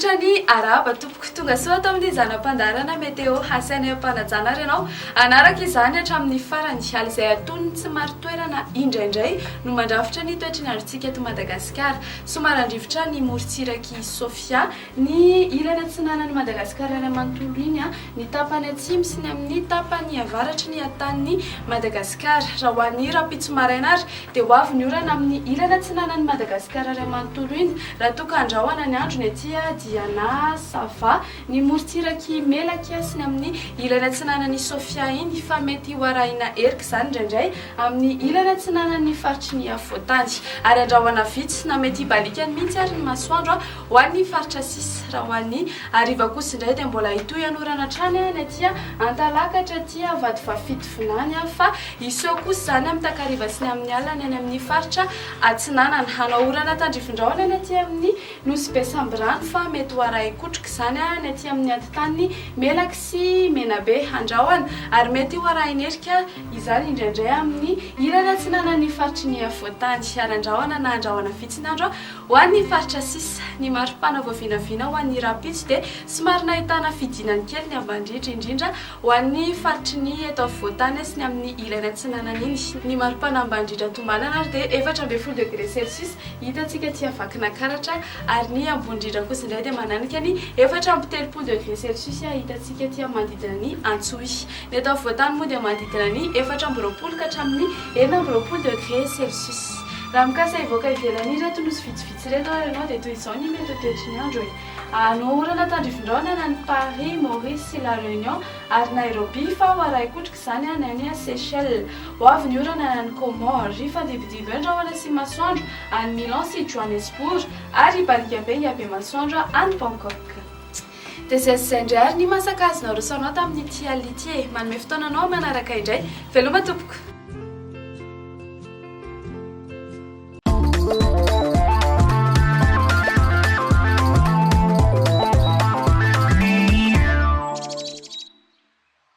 rivotra ny araba tompoko tonga soa ato amin'ny zanam-pandarana meteo hasaina mpanajana renao anaraka izany hatramin'ny farany haly izay atonony tsy maro toerana indraindray no mandrafitra ny toetr'androntsika eto Madagasikara. Somary andrivotra ny morotsiraky Sofia ny ilana atsinanan'ny Madagasikara any manontolo iny ny tapany atsimo sy ny amin'ny tapany avaratry ny atan'ny Madagasikara. Raha ho an'ny rapitso maraina ary dia ho avy ny orana amin'ny ilana atsinanan'ny Madagasikara any manontolo iny raha toka andrahoana ny andro ny aty dia na sava ny morotsiraky melaka sy ny amin'ny ilana atsinanan'ny Sofia iny fa mety ho arahina erika izany indraindray amin'ny ilana atsinanan'ny faritry ny afoatany ary andrahoana vitsy na mety hibalikany mihitsy ary ny masoandro ho an'ny faritra sisa. Raha ho an'ny hariva kosa indray dia mbola hitohy hanorana hatrany ny aty antalakatra aty vady vafito finany fa iseho kosa izany amin'ny takariva sy ny amin'ny alina any amin'ny faritra atsinanana hanao orana tandrifindraona ny aty amin'ny nosy be sambrano fa mety ho arahy kotroka izany ny aty amin'ny antitany melaka sy menabe andrahoana ary mety ho arahiny erika izany indraindray amin'ny ilana atsinanan'ny faritry ny afoatany ary andrahoana na andrahoana vitsy ny andro ho an'ny faritra sisa. Ny maripana voavinavina ho an'ny rapitso dia somary nahitana fidinany kely ny ambandritra indrindra ho an'ny faritry ny eto afoatany sy ny amin'ny ilana atsinanana iny. Ny maripana ambandritra tombanana ary dia 4.0 degré celsius hitantsika ty avakina karatra ary ny ambondritra kosa indray dia mananika ny 4.3 degré celsius hitantsika ty manodidina ny Antsohy. Ny eto afoatany moa dia manodidina ny 4.20 ka hatramin'ny 4.20 degré celsius. Raha mikasa hivoaka ivelany ireto nosy vitsivitsy reto ianao dia toy izao ny mety toetry ny andro no orana tandrifindraona na ny Paris, Maurice sy La Réunion ary Nairobi fa ho arahy kotroka izany any Seychelles. Ho avy ny orana na ny Comore fa dibidiby andrahoana sy masoandro any Milan sy Johannesburg ary hibalika be hiabe masoandro any Bangkok. Dia izay indray ary ny masakazona rosanao tamin'ny tia litier manome fotoananao manaraka indray veloma tompoko.